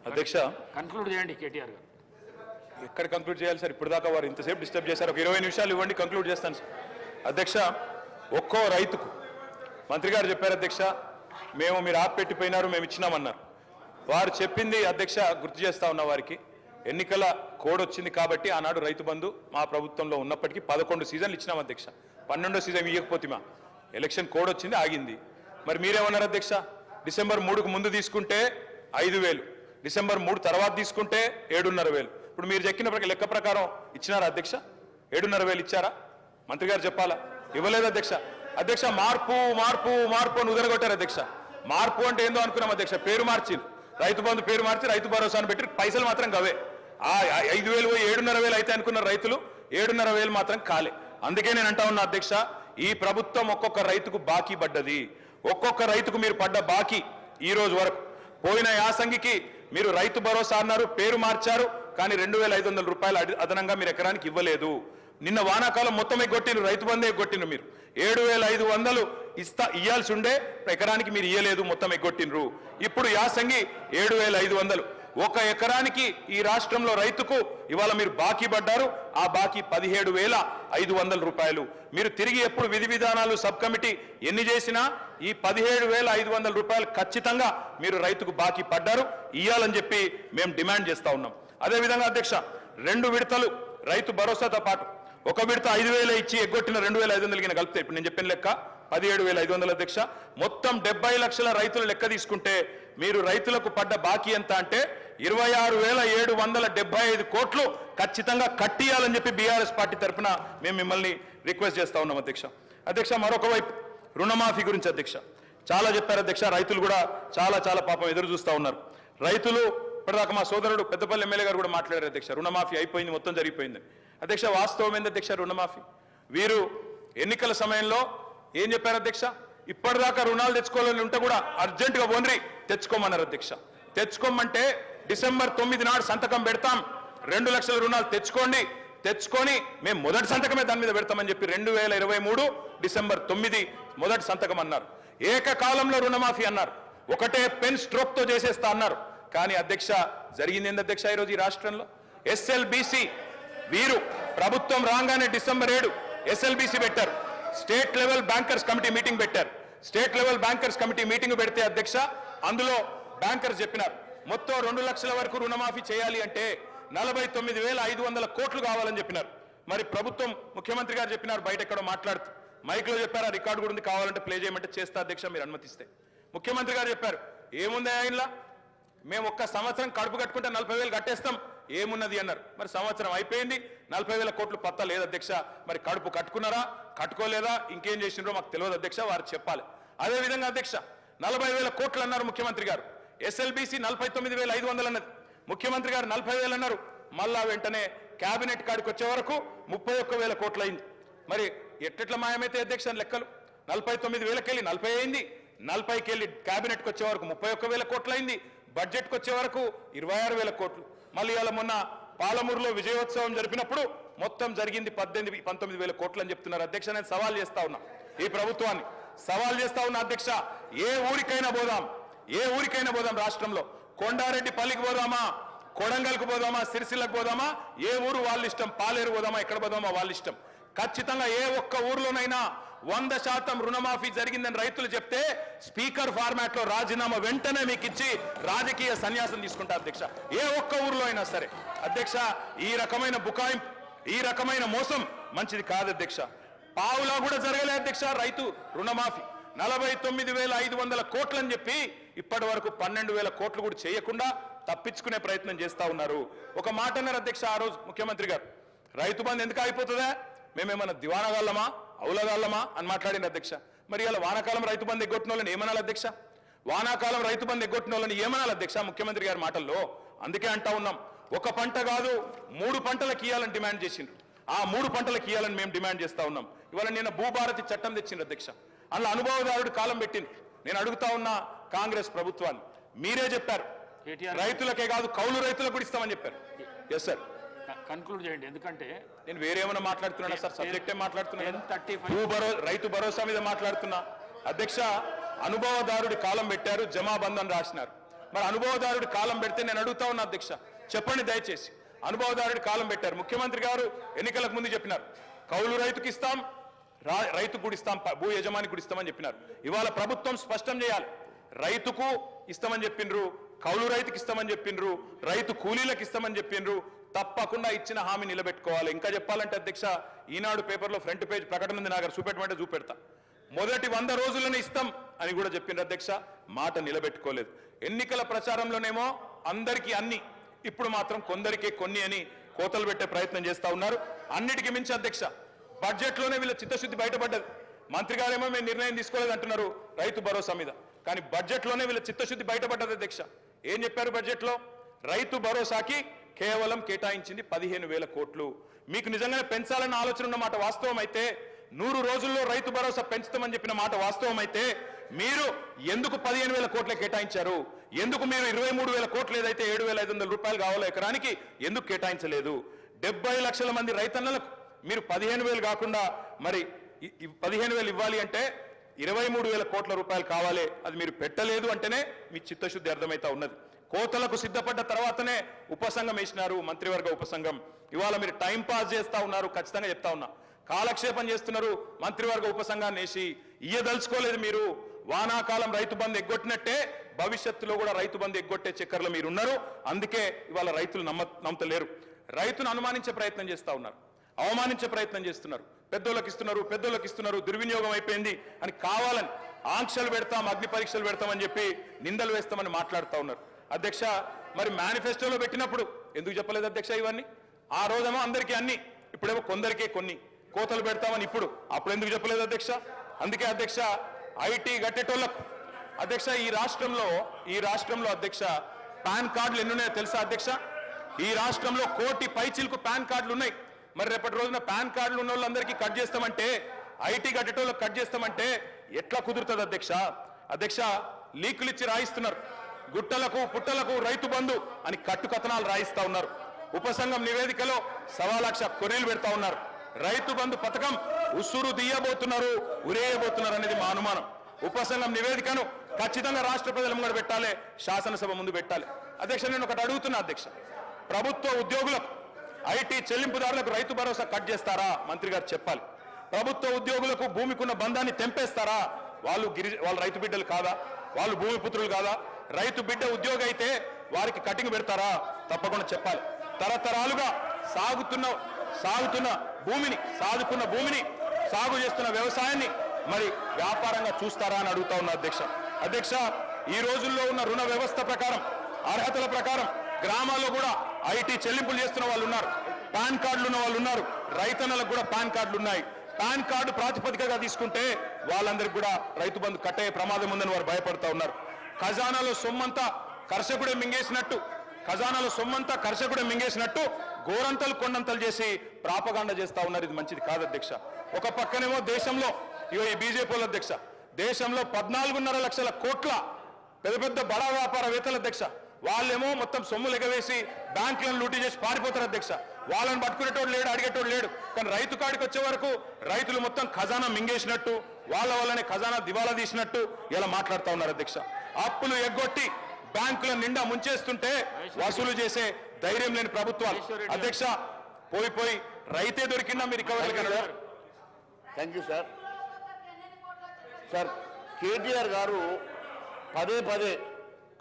అధ్యక్ష కన్క్లూడ్ చేయండి కేటీఆర్ గారు. ఎక్కడ కంక్లూడ్ చేయాలి సార్? ఇప్పుడు దాకా వారు ఇంతసేపు డిస్టర్బ్ చేశారు. ఒక 20 నిమిషాలు ఇవ్వండి, కంక్లూడ్ చేస్తాను సార్. అధ్యక్ష, ఒక్కో రైతుకు మంత్రి గారు చెప్పారు అధ్యక్ష, మేము మీరు పెట్టిపోయినారు, మేము ఇచ్చినామన్నారు. వారు చెప్పింది అధ్యక్ష గుర్తు చేస్తా ఉన్న వారికి, ఎన్నికల కోడ్ వచ్చింది కాబట్టి ఆనాడు రైతు బంధు మా ప్రభుత్వంలో ఉన్నప్పటికీ 11 సీజన్లు ఇచ్చినాం అధ్యక్ష. 12వ సీజన్ ఇవ్వకపోతే మా ఎలక్షన్ కోడ్ వచ్చింది, ఆగింది. మరి మీరేమన్నారు అధ్యక్ష? డిసెంబర్ 3కు ముందు తీసుకుంటే 5,000, డిసెంబర్ 3 తర్వాత తీసుకుంటే 7,500. ఇప్పుడు మీరు చెక్కిన లెక్క ప్రకారం ఇచ్చినారా అధ్యక్ష? 7,500 ఇచ్చారా? మంత్రి గారు చెప్పాలా? ఇవ్వలేదు అధ్యక్ష. అధ్యక్ష, మార్పు మార్పు మార్పు అని ఉదరగొట్టారు అధ్యక్ష. మార్పు అంటే ఏందో అనుకున్నాం అధ్యక్ష. పేరు మార్చి రైతు బంధు పేరు మార్చి రైతు భరోసాను పెట్టి పైసలు మాత్రం గవే. 5,000 పోయి 7,500 అయితే అనుకున్నారు రైతులు, 7,500 మాత్రం కాలే. అందుకే నేను అంటా ఉన్నా అధ్యక్ష, ఈ ప్రభుత్వం ఒక్కొక్క రైతుకు బాకీ పడ్డది. ఒక్కొక్క రైతుకు మీరు పడ్డ బాకీ ఈ రోజు వరకు, పోయిన యాసంగికి మీరు రైతు భరోసా అన్నారు, పేరు మార్చారు, కానీ 2,500 రూపాయలు అదనంగా మీరు ఎకరానికి ఇవ్వలేదు. నిన్న వానాకాలం మొత్తం ఎగ్గొట్టిను, రైతు బంధు ఎగ్గొట్టిను. మీరు 7,500 ఇయ్యాల్సి ఉండే ఎకరానికి మీరు ఇయ్యలేదు, మొత్తం ఎగ్గొట్టినరు. ఇప్పుడు యాసంగి 7,500. ఒక ఎకరానికి ఈ రాష్ట్రంలో రైతుకు ఇవాళ మీరు బాకీ పడ్డారు. ఆ బాకీ 17,500 రూపాయలు. మీరు తిరిగి ఎప్పుడు విధి విధానాలు సబ్ కమిటీ ఎన్ని చేసినా ఈ 17,500 రూపాయలు ఖచ్చితంగా మీరు రైతుకు బాకీ పడ్డారు, ఇయ్యాలని చెప్పి మేము డిమాండ్ చేస్తా ఉన్నాం. అదేవిధంగా అధ్యక్ష, 2 విడతలు రైతు భరోసాతో పాటు ఒక విడత 5,000 ఇచ్చి ఎగ్గొట్టిన 2,500 కలిపితే ఇప్పుడు నేను చెప్పిన లెక్క 17,500 అధ్యక్ష. మొత్తం 70 లక్షల రైతుల లెక్క తీసుకుంటే మీరు రైతులకు పడ్డ బాకీ ఎంత అంటే 26,775 కోట్లు ఖచ్చితంగా కట్టియాలని చెప్పి బీఆర్ఎస్ పార్టీ తరఫున మేము మిమ్మల్ని రిక్వెస్ట్ చేస్తా ఉన్నాం అధ్యక్ష. అధ్యక్ష, మరొక వైపు రుణమాఫీ గురించి అధ్యక్ష చాలా చెప్పారు అధ్యక్ష. రైతులు కూడా చాలా చాలా పాపం ఎదురు చూస్తూ ఉన్నారు. రైతులు ఇప్పటిదాకా మా సోదరుడు పెద్దపల్లి ఎమ్మెల్యే గారు కూడా మాట్లాడారు అధ్యక్ష, రుణమాఫీ అయిపోయింది, మొత్తం జరిగిపోయింది అధ్యక్ష. వాస్తవం ఏంది అధ్యక్ష? రుణమాఫీ వీరు ఎన్నికల సమయంలో ఏం చెప్పారు అధ్యక్ష? ఇప్పటిదాకా రుణాలు తెచ్చుకోవాలని ఉంటే కూడా అర్జెంటుగా ఓన్రి తెచ్చుకోమన్నారు అధ్యక్ష. తెచ్చుకోమంటే డిసెంబర్ 9 నాడు సంతకం పెడతాం, 2 లక్షల రుణాలు తెచ్చుకొని మేము మొదటి సంతకమే దాని మీద పెడతామని చెప్పి 2023 డిసెంబర్ 9 మొదటి సంతకం అన్నారు. ఏకకాలంలో రుణమాఫీ అన్నారు, ఒకటే పెన్ స్ట్రోక్ తో చేసేస్తా అన్నారు. కానీ అధ్యక్ష జరిగింది ఏంది అధ్యక్ష? ఈరోజు ఈ రాష్ట్రంలో ఎస్ఎల్బిసి వీరు ప్రభుత్వం రాగానే డిసెంబర్ 7 ఎస్ఎల్బిసి పెట్టారు, state level bankers committee meeting పెట్టారు. State level bankers committee meeting పెడితే అధ్యక్ష అందులో బ్యాంకర్స్ చెప్పినారు మొత్తం 2 లక్షల వరకు రుణమాఫీ చేయాలి అంటే 49,500 కోట్లు కావాలని చెప్పినారు. మరి ప్రభుత్వం ముఖ్యమంత్రి గారు చెప్పినారు, బయట ఎక్కడో మాట్లాడుతూ మైక్లో చెప్పారు, ఆ రికార్డు కూడా ఉంది, కావాలంటే ప్లే చేయమంటే చేస్తా అధ్యక్ష మీరు అనుమతిస్తే. ముఖ్యమంత్రి గారు చెప్పారు, ఏముంది ఆయనలా, మేము ఒక్క సంవత్సరం కడుపు కట్టుకుంటే 40,000 కట్టేస్తాం, ఏమున్నది అన్నారు. మరి సంవత్సరం అయిపోయింది, 40,000 కోట్లు పత్తా లేదు అధ్యక్ష. మరి కడుపు కట్టుకున్నారా, కట్టుకోలేదా, ఇంకేం చేసినారో మాకు తెలియదు అధ్యక్ష, వారు చెప్పాలి. అదేవిధంగా అధ్యక్ష 40,000 కోట్లు అన్నారు ముఖ్యమంత్రి గారు, ఎస్ఎల్బిసి 49,500 అన్నది, ముఖ్యమంత్రి గారు 40,000 అన్నారు. మళ్ళా వెంటనే కేబినెట్ కాడికి వచ్చే వరకు 31,000 కోట్లు అయింది. మరి ఎట్లా మాయమైతే అధ్యక్ష లెక్కలు? 49,000కి వెళ్ళి 40 అయింది, 40కి వెళ్ళి కేబినెట్కి వచ్చే వరకు 31,000 కోట్లు అయింది, బడ్జెట్కి వచ్చే వరకు 26,000 కోట్లు. మళ్ళీ ఇవాళ మొన్న పాలమూరులో విజయోత్సవం జరిపినప్పుడు మొత్తం జరిగింది 19,000 కోట్లు అని చెప్తున్నారు అధ్యక్ష. నేను సవాల్ చేస్తా ఉన్నా, ఈ ప్రభుత్వాన్ని సవాల్ చేస్తా ఉన్నా అధ్యక్ష. ఏ ఊరికైనా పోదాం రాష్ట్రంలో, కొండారెడ్డి పల్లికి పోదామా, కొడంగల్కు పోదామా, సిరిసిల్లకు పోదామా, ఏ ఊరు వాళ్ళ ఇష్టం, పాలేరు పోదామా, ఎక్కడ పోదామా వాళ్ళ ఇష్టం. ఖచ్చితంగా ఏ ఒక్క ఊర్లోనైనా 100% రుణమాఫీ జరిగిందని రైతులు చెప్తే స్పీకర్ ఫార్మాట్ లో రాజీనామా వెంటనే మీకు ఇచ్చి రాజకీయ సన్యాసం తీసుకుంటారు అధ్యక్ష, ఏ ఒక్క ఊర్లో అయినా సరే. అధ్యక్ష, ఈ రకమైన బుకాయింపు, ఈ రకమైన మోసం మంచిది కాదు అధ్యక్ష. పావులా కూడా జరగలే అధ్యక్ష రైతు రుణమాఫీ. 49,500 కోట్లు అని చెప్పి ఇప్పటి వరకు 12,000 కోట్లు కూడా చేయకుండా తప్పించుకునే ప్రయత్నం చేస్తా ఉన్నారు. ఒక మాట అన్నారు అధ్యక్ష ఆ రోజు ముఖ్యమంత్రి గారు, రైతు బంధు ఎందుకు అయిపోతుందా, మేమేమన్నా దివానగాళ్ళమా, అవులగాళ్ళమా అని మాట్లాడింది అధ్యక్ష. మరి ఇలా వానాకాలం రైతు బంధు ఎగ్గొట్టిన వాళ్ళని ఏమనాలి అధ్యక్ష? వానాకాలం రైతు బంధు ఎగ్గొట్టిన వాళ్ళని ఏమనాలి అధ్యక్ష ముఖ్యమంత్రి గారి మాటల్లో? అందుకే అంటా ఉన్నాం, ఒక పంట కాదు 3 పంటలకు ఇయ్యాలని డిమాండ్ చేసిండ్రు. ఆ 3 పంటలకు ఇయ్యాలని మేము డిమాండ్ చేస్తా ఉన్నాం. ఇవాళ నిన్న భూభారతి చట్టం తెచ్చిండ్రు అధ్యక్ష, అందులో అనుభవదారుడు కాలం పెట్టింది. నేను అడుగుతా ఉన్నా కాంగ్రెస్ ప్రభుత్వాన్ని, మీరే చెప్పారు రైతులకే కాదు కౌలు రైతులకు కూడా ఇస్తామని చెప్పారు. ఎస్ సార్, కన్క్లూడ్ చేయండి, ఎందుకంటే నేను వేరేమైనా మాట్లాడుతున్నా సార్, సబ్జెక్టే మాట్లాడుతున్నా, రైతు భరోసా మీద మాట్లాడుతున్నా అధ్యక్ష. అనుభవదారుడి కాలం పెట్టారు, జమాబంద్ అని రాసినారు. మరి అనుభవదారుడి కాలం పెడితే నేను అడుగుతా ఉన్నా అధ్యక్ష, చెప్పండి దయచేసి. అనుభవదారుడి కాలం పెట్టారు. ముఖ్యమంత్రి గారు ఎన్నికలకు ముందు చెప్పినారు, కౌలు రైతుకి ఇస్తాం, రైతు కూడా ఇస్తాం, భూ యజమాని కూడా ఇస్తామని చెప్పినారు. ఇవాళ ప్రభుత్వం స్పష్టం చేయాలి, రైతుకు ఇస్తామని చెప్పిండ్రు, కౌలు రైతుకి ఇస్తామని చెప్పిండ్రు, రైతు కూలీలకు ఇస్తామని చెప్పిండ్రు. తప్పకుండా ఇచ్చిన హామీ నిలబెట్టుకోవాలి. ఇంకా చెప్పాలంటే అధ్యక్ష, ఈనాడు పేపర్లో ఫ్రంట్ పేజ్ ప్రకటన ఉంది, నాకు చూపెట్టమంటే చూపెడతా. మొదటి 100 రోజుల్లోనే ఇస్తాం అని కూడా చెప్పిండ్రు అధ్యక్ష, మాట నిలబెట్టుకోలేదు. ఎన్నికల ప్రచారంలోనేమో అందరికీ అన్ని, ఇప్పుడు మాత్రం కొందరికే కొన్ని అని కోతలు పెట్టే ప్రయత్నం చేస్తా ఉన్నారు. అన్నిటికీ మించి అధ్యక్ష, బడ్జెట్లోనే వీళ్ళ చిత్తశుద్ధి బయటపడ్డది. మంత్రి గారేమో మేము నిర్ణయం తీసుకోలేదు అంటున్నారు రైతు భరోసా మీద, కానీ బడ్జెట్లోనే వీళ్ళ చిత్తశుద్ధి బయటపడ్డది అధ్యక్ష. ఏం చెప్పారు బడ్జెట్లో? రైతు భరోసాకి కేవలం కేటాయించింది 15,000 కోట్లు. మీకు నిజంగానే పెంచాలన్న ఆలోచన ఉన్న మాట వాస్తవం అయితే, 100 రోజుల్లో రైతు భరోసా పెంచుతామని చెప్పిన మాట వాస్తవం అయితే, మీరు ఎందుకు 15,000 కోట్లే కేటాయించారు? ఎందుకు మీరు 23,000 కోట్లు ఏదైతే 7,500 రూపాయలు కావాలో ఎకరానికి ఎందుకు కేటాయించలేదు? 70 లక్షల మంది రైతన్నలకు మీరు 15,000 కాకుండా మరి 15,000 ఇవ్వాలి అంటే 23,000 కోట్ల రూపాయలు కావాలి. అది మీరు పెట్టలేదు అంటేనే మీ చిత్తశుద్ధి అర్థమైతా ఉన్నది. కోతలకు సిద్ధపడ్డ తర్వాతనే ఉపసంఘం వేసినారు, మంత్రివర్గ ఉపసంఘం. ఇవాళ మీరు టైం పాస్ చేస్తా ఉన్నారు, ఖచ్చితంగా చెప్తా ఉన్నా, కాలక్షేపం చేస్తున్నారు. మంత్రివర్గ ఉపసంఘాన్ని వేసి ఇయ్యదలుచుకోలేదు మీరు. వానాకాలం రైతు బంధు ఎగ్గొట్టినట్టే భవిష్యత్తులో కూడా రైతు బంధు ఎగ్గొట్టే చక్కర్లో మీరు ఉన్నారు. అందుకే ఇవాళ రైతులు నమ్మతలేరు. రైతును అనుమానించే ప్రయత్నం చేస్తా ఉన్నారు, అవమానించే ప్రయత్నం చేస్తున్నారు. పెద్దోళ్ళకి ఇస్తున్నారు, దుర్వినియోగం అయిపోయింది అని కావాలని ఆంక్షలు పెడతాం, అగ్ని పరీక్షలు పెడతామని చెప్పి నిందలు వేస్తామని మాట్లాడుతూ ఉన్నారు. అధ్యక్ష, మరి మేనిఫెస్టోలో పెట్టినప్పుడు ఎందుకు చెప్పలేదు అధ్యక్ష ఇవన్నీ? ఆ రోజేమో అందరికీ అన్ని, ఇప్పుడేమో కొందరికే కొన్ని కోతలు పెడతామని అప్పుడు ఎందుకు చెప్పలేదు అధ్యక్ష? అందుకే అధ్యక్ష, ఐటీ గట్టేటోళ్లకు అధ్యక్ష, ఈ రాష్ట్రంలో అధ్యక్ష పాన్ కార్డులు ఎన్ని ఉన్నాయో తెలుసా అధ్యక్ష? ఈ రాష్ట్రంలో 1 కోటి పైచిలకు పాన్ కార్డులు ఉన్నాయి. మరి రేపటి రోజున పాన్ కార్డులు ఉన్న వాళ్ళందరికీ కట్ చేస్తామంటే, ఐటీ గట్టేటోళ్ళకి కట్ చేస్తామంటే ఎట్లా కుదురుతుంది అధ్యక్ష? అధ్యక్ష, లీకులు ఇచ్చి రాయిస్తున్నారు, గుట్టలకు పుట్టలకు రైతు బంధు అని కట్టుకథనాలు రాయిస్తా ఉన్నారు. ఉపసంఘం నివేదికలో 1.25 లక్ష కొరీలు పెడతా ఉన్నారు. రైతు బంధు పథకం ఉసురు తీయబోతున్నారు, ఉరేయబోతున్నారు అనేది మా అనుమానం. ఉపసంఘం నివేదికను ఖచ్చితంగా రాష్ట్ర ప్రజల ముందు పెట్టాలి, శాసనసభ ముందు పెట్టాలి. అధ్యక్ష, నేను ఒకటి అడుగుతున్నా అధ్యక్ష, ప్రభుత్వ ఉద్యోగులకు, ఐటీ చెల్లింపుదారులకు రైతు భరోసా కట్ చేస్తారా? మంత్రి గారు చెప్పాలి. ప్రభుత్వ ఉద్యోగులకు భూమికున్న బంధాన్ని తెంపేస్తారా? వాళ్ళు రైతు బిడ్డలు కాదా? వాళ్ళు భూమిపుత్రులు కాదా? రైతు బిడ్డ ఉద్యోగి అయితే వారికి కటింగ్ పెడతారా? తప్పకుండా చెప్పాలి. తరతరాలుగా సాగుతున్న భూమిని సాగు చేస్తున్న వ్యవసాయాన్ని మరి వ్యాపారంగా చూస్తారా అని అడుగుతా ఉన్నా అధ్యక్ష. ఈ రోజుల్లో ఉన్న రుణ వ్యవస్థ ప్రకారం, అర్హతల ప్రకారం గ్రామాల్లో కూడా ఐటీ చెల్లింపులు చేస్తున్న వాళ్ళు ఉన్నారు, పాన్ కార్డులు ఉన్న వాళ్ళు ఉన్నారు, రైతన్నలకు కూడా పాన్ కార్డులు ఉన్నాయి. పాన్ కార్డు ప్రాతిపదికగా తీసుకుంటే వాళ్ళందరికీ కూడా రైతు బంధు కట్టే ప్రమాదం ఉందని వారు భయపడుతూ ఉన్నారు. ఖజానాలో సొమ్మంతా కర్షకుడే మింగేసినట్టు గోరంతలు కొండంతలు చేసి ప్రాపగాండ చేస్తా ఉన్నారు. ఇది మంచిది కాదు అధ్యక్ష. ఒక పక్కనేమో దేశంలో ఈ బీజేపీ అధ్యక్ష, దేశంలో 14.5 లక్షల కోట్ల పెద్ద బడా వ్యాపారవేత్తల అధ్యక్ష, వాళ్ళేమో మొత్తం సొమ్ములు ఎగవేసి బ్యాంకులను లూటీ చేసి పారిపోతారు అధ్యక్ష. వాళ్ళని పట్టుకునేటోడు లేడు, అడిగేటోడు లేడు. కానీ రైతు కాడికి వచ్చే వరకు రైతులు మొత్తం ఖజానా మింగేసినట్టు, వాళ్ళ వల్లనే ఖజానా దివాలా తీసినట్టు ఇలా మాట్లాడుతూ ఉన్నారు అధ్యక్ష. అప్పులు ఎగ్గొట్టి బ్యాంకుల నిండా ముంచేస్తుంటే వసూలు చేసే ధైర్యం లేని ప్రభుత్వాలు అధ్యక్ష. పోయి రైతే దొరికిందా మీరు recovery? Thank you sir. KTR గారు పదే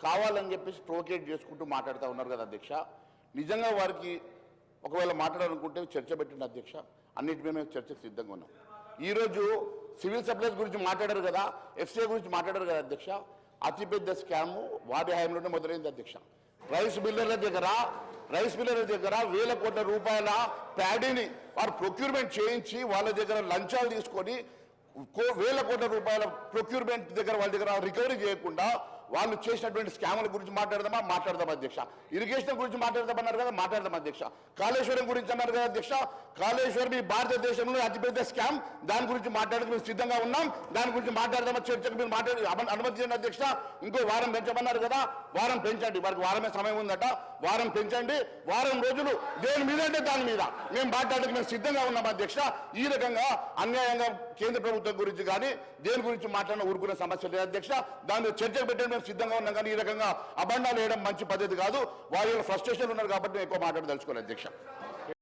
కావాలని చెప్పేసి ప్రొవోకేట్ చేసుకుంటూ మాట్లాడుతూ ఉన్నారు కదా అధ్యక్ష. నిజంగా వారికి ఒకవేళ మాట్లాడాలనుకుంటే చర్చ పెట్టండి అధ్యక్ష, అన్నిటి మేము చర్చకు సిద్ధంగా ఉన్నాం. ఈరోజు సివిల్ సప్లైస్ గురించి మాట్లాడారు కదా, ఎఫ్సీఐ గురించి మాట్లాడారు కదా అధ్యక్ష. అతిపెద్ద స్కాము వారి హయాంలోనే మొదలైంది అధ్యక్ష. రైస్ మిల్లర్ల దగ్గర 1,000 కోట్ల రూపాయల ప్యాడీని వారు ప్రొక్యూర్మెంట్ చేయించి వాళ్ళ దగ్గర లంచాలు తీసుకొని 1,000 కోట్ల రూపాయల ప్రొక్యూర్మెంట్ దగ్గర వాళ్ళ దగ్గర రికవరీ చేయకుండా వాళ్ళు చేసినటువంటి స్కాముల గురించి మాట్లాడదాం అధ్యక్ష. ఇరిగేషన్ గురించి మాట్లాడదామన్నారు కదా, మాట్లాడదాం అధ్యక్ష. కాళేశ్వరం గురించి అన్నారు కదా అధ్యక్ష. కాళేశ్వరం ఈ భారతదేశంలో అతిపెద్ద స్కామ్, దాని గురించి మాట్లాడడానికి మేము సిద్ధంగా ఉన్నాం. దాని గురించి మాట్లాడదామా, చర్చకు మీరు అనుమతి చేయండి అధ్యక్ష. ఇంకో వారం పెంచమన్నారు కదా, వారం పెంచండి. వారికి వారమే సమయం ఉందట, వారం పెంచండి. వారం రోజులు దేని మీద అంటే దాని మీద మేము మాట్లాడడానికి మేము సిద్ధంగా ఉన్నాం అధ్యక్ష. ఈ రకంగా అన్యాయంగా కేంద్ర ప్రభుత్వం గురించి కానీ దేని గురించి మాట్లాడిన ఊరుకునే సమస్య లేదు అధ్యక్ష. దాని చర్చకు పెట్టండి. చేయడానికి సిద్ధంగా ఉన్నాం, కానీ ఈ రకంగా అబండాలు వేయడం మంచి పద్ధతి కాదు. వారి ఫ్రస్ట్రేషన్ ఉన్నారు కాబట్టి నేను ఎక్కువ మాట్లాడదలుచుకోలేదు అధ్యక్ష.